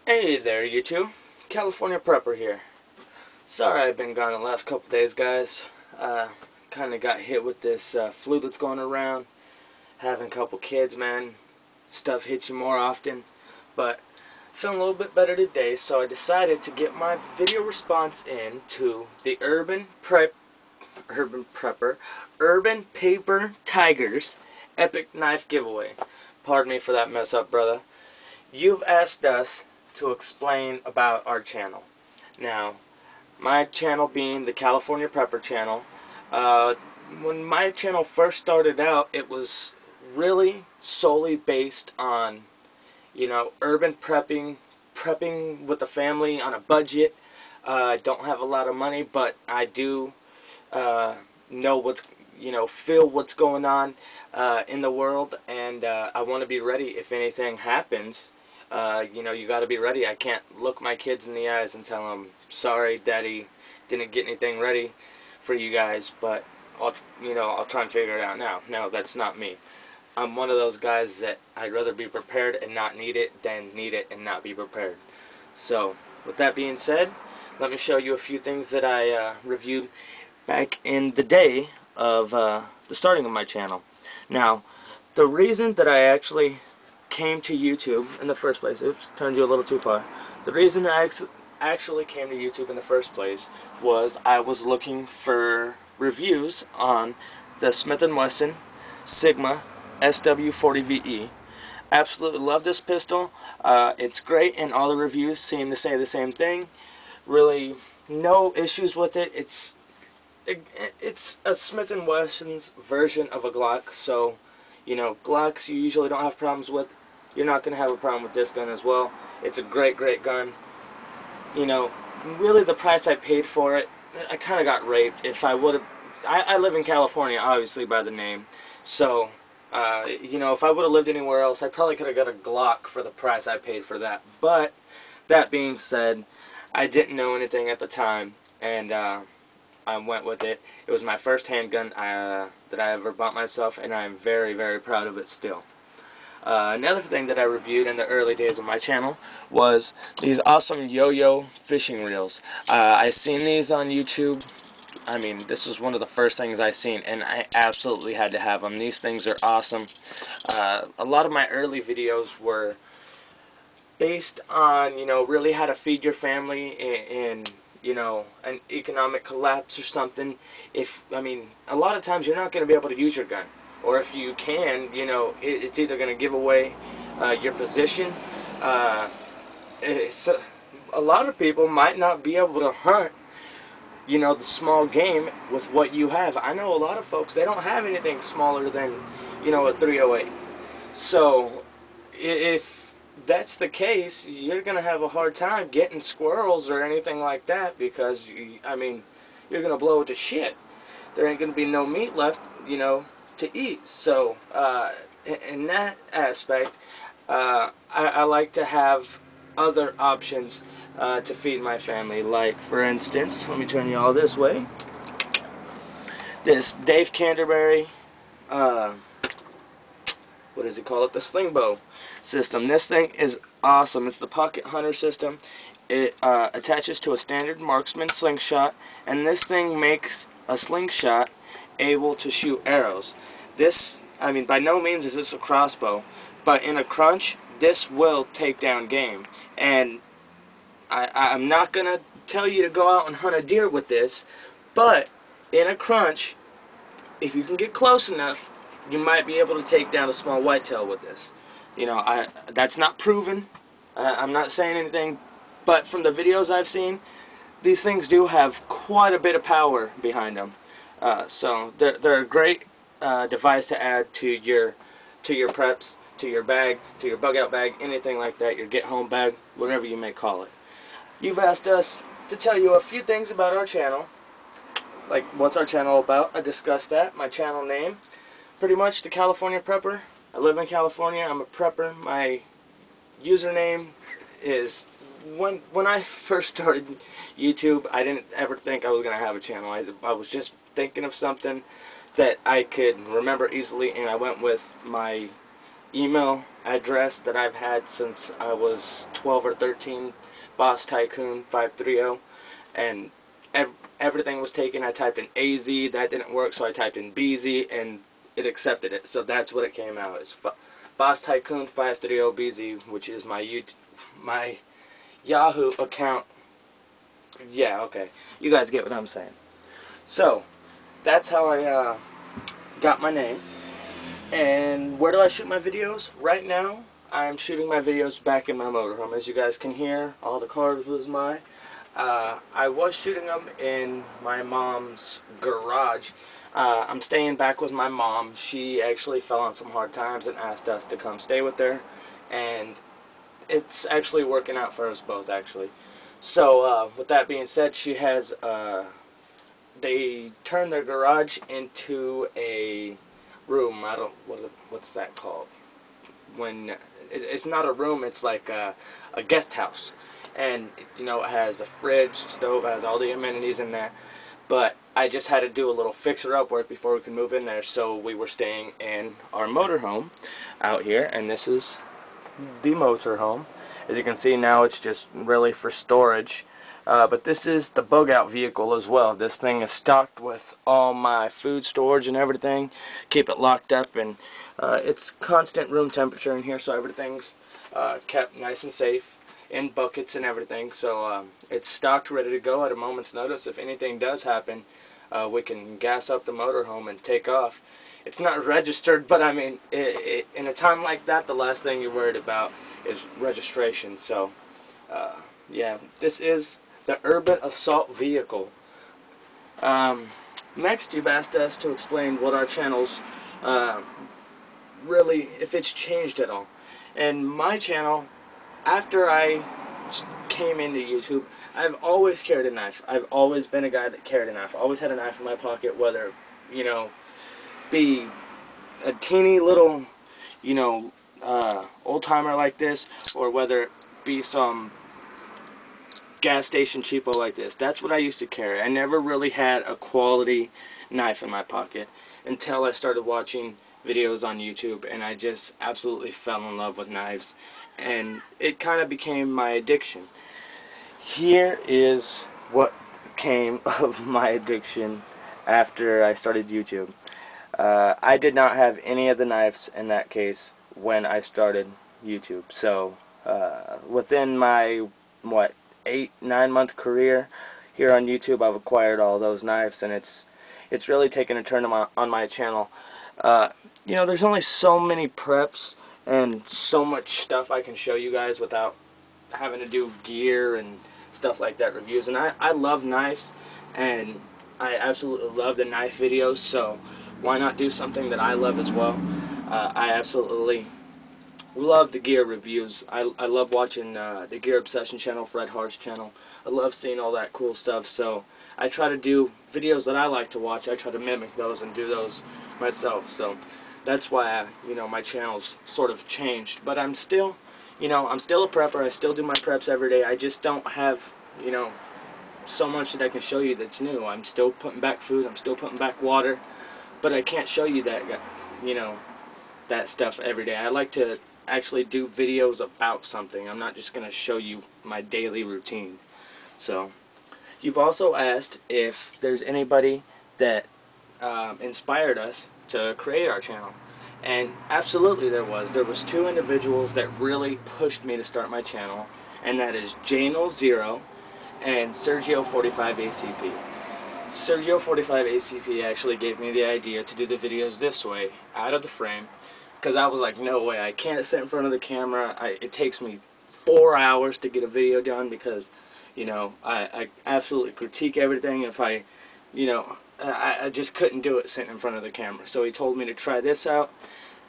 Hey there, you two. California Prepper here. Sorry I've been gone the last couple days, guys. Kind of got hit with this flu that's going around. Having a couple kids, man. Stuff hits you more often. But feeling a little bit better today, so I decided to get my video response in to the Urban Paper Tigers Epic Knife Giveaway. Pardon me for that mess up, brother. You've asked us to explain about our channel. Now, my channel being the California Prepper channel, when my channel first started out, it was really solely based on, urban prepping with the family on a budget. I don't have a lot of money, but I do know feel what's going on in the world, and I want to be ready if anything happens. You got to be ready. I can't look my kids in the eyes and tell them, sorry, Daddy didn't get anything ready for you guys, but I'll try and figure it out now. No, that's not me. I'm one of those guys that I'd rather be prepared and not need it than need it and not be prepared. So, with that being said, let me show you a few things that I reviewed back in the day of the starting of my channel. Now, the reason that I actually came to YouTube in the first place, oops, turned you a little too far. The reason I actually came to YouTube in the first place was I was looking for reviews on the Smith & Wesson Sigma SW40VE. Absolutely love this pistol. It's great, and all the reviews seem to say the same thing. Really, no issues with it. It's a Smith & Wesson's version of a Glock, so Glocks you usually don't have problems with. You're not going to have a problem with this gun as well. It's a great gun. Really the price I paid for it, I kind of got raped. If I would have, I live in California, obviously, by the name. So, if I would have lived anywhere else, I probably could have got a Glock for the price I paid for that. But, that being said, I didn't know anything at the time, and I went with it. It was my first handgun that I ever bought myself, and I'm very, very proud of it still. Another thing that I reviewed in the early days of my channel was these awesome yo-yo fishing reels. I seen these on YouTube. I mean, this was one of the first things I seen, and I absolutely had to have them. These things are awesome. A lot of my early videos were based on, really how to feed your family in an economic collapse or something. A lot of times you're not going to be able to use your gun. Or if you can, it's either going to give away your position. A lot of people might not be able to hunt, the small game with what you have. I know a lot of folks, they don't have anything smaller than, a 308. So, if that's the case, you're going to have a hard time getting squirrels or anything like that because, you're going to blow it to shit. There ain't going to be no meat left, to eat. So in that aspect, I like to have other options to feed my family. Like, for instance, let me turn you all this way. This Dave Canterbury, what does he call it? The Slingbow System. This thing is awesome. It's the Pocket Hunter system. It attaches to a standard marksman slingshot, and this thing makes a slingshot able to shoot arrows. This, by no means is this a crossbow, but in a crunch, this will take down game. And I'm not going to tell you to go out and hunt a deer with this, but in a crunch, if you can get close enough, you might be able to take down a small whitetail with this. That's not proven. I'm not saying anything, but from the videos I've seen, these things do have quite a bit of power behind them. So they're a great device to add to your preps, to your bag, to your bug out bag, anything like that, your get home bag, whatever you may call it. You've asked us to tell you a few things about our channel, like what's our channel about. I discussed that. My channel name, pretty much the California Prepper. I live in California. I'm a prepper. My username is, when I first started YouTube, I didn't ever think I was going to have a channel. I was just thinking of something that I could remember easily, and I went with my email address that I've had since I was 12 or 13, Boss Tycoon 530, and everything was taken. I typed in AZ, that didn't work, so I typed in BZ, and it accepted it. So that's what it came out as. Boss Tycoon 530 BZ, which is my Yahoo account. Yeah, okay. You guys get what I'm saying. So, that's how I got my name. And where do I shoot my videos? Right now, I'm shooting my videos back in my motorhome. As you guys can hear, all the cars was mine. I was shooting them in my mom's garage. I'm staying back with my mom. She actually fell on some hard times and asked us to come stay with her. And it's actually working out for us both, actually. So, with that being said, she has, they turned their garage into a room. I don't, what's that called? When, it's not a room, it's like a guest house. And, you know, it has a fridge, stove, has all the amenities in there. But I just had to do a little fixer-up work before we could move in there, so we were staying in our motorhome out here, and this is the motorhome. As you can see now, it's just really for storage. But this is the bug-out vehicle as well. This thing is stocked with all my food storage and everything. Keep it locked up, and it's constant room temperature in here, so everything's kept nice and safe in buckets and everything. So it's stocked, ready to go at a moment's notice. If anything does happen, we can gas up the motorhome and take off. It's not registered, but I mean, in a time like that, the last thing you're worried about is registration. So, yeah, this is the Urban Assault Vehicle. Next, you've asked us to explain what our channel's really, if it's changed at all. And my channel, after I came into YouTube, I've always carried a knife. I've always been a guy that carried a knife. I always had a knife in my pocket, whether, you know, be a teeny little, you know, old-timer like this, or whether it be some gas station cheapo like this. That's what I used to carry. I never really had a quality knife in my pocket until I started watching videos on YouTube, and I just absolutely fell in love with knives, and it kind of became my addiction. Here is what came of my addiction after I started YouTube. I did not have any of the knives in that case when I started YouTube. So within my, what, 8-9 month career here on YouTube, I've acquired all those knives, and it's really taken a turn on my channel. You know, there's only so many preps and so much stuff I can show you guys without having to do gear and stuff like that reviews. And I love knives, and I absolutely love the knife videos, so why not do something that I love as well? I absolutely love the gear reviews. I love watching the Gear Obsession channel, Fred Hart's channel. I love seeing all that cool stuff, so I try to do videos that I like to watch. I try to mimic those and do those myself, so that's why you know, my channel's sort of changed. But I'm still, you know, I'm still a prepper. I still do my preps every day. I just don't have, you know, so much that I can show you that's new. I'm still putting back food. I'm still putting back water. But I can't show you that, you know, that stuff every day. I like to actually do videos about something. I'm not just going to show you my daily routine. So, you've also asked if there's anybody that inspired us to create our channel. And absolutely there was. There was 2 individuals that really pushed me to start my channel, and that is Janel0 and Sergio45ACP. Sergio45ACP actually gave me the idea to do the videos this way, out of the frame, because I was like, no way, I can't sit in front of the camera. It takes me 4 hours to get a video done, because, you know, I absolutely critique everything. If I, you know, I just couldn't do it sitting in front of the camera. So he told me to try this out,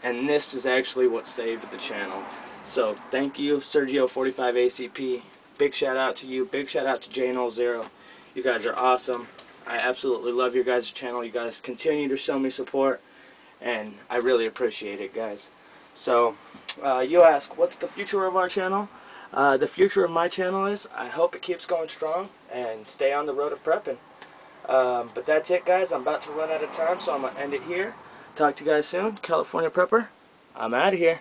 and this is actually what saved the channel. So thank you, Sergio45ACP. Big shout out to you. Big shout out to Janel0. You guys are awesome. I absolutely love your guys' channel. You guys continue to show me support, and I really appreciate it, guys. So, you ask, what's the future of our channel? The future of my channel is, I hope it keeps going strong and stay on the road of prepping. But that's it, guys. I'm about to run out of time, so I'm going to end it here. Talk to you guys soon. California Prepper, I'm out of here.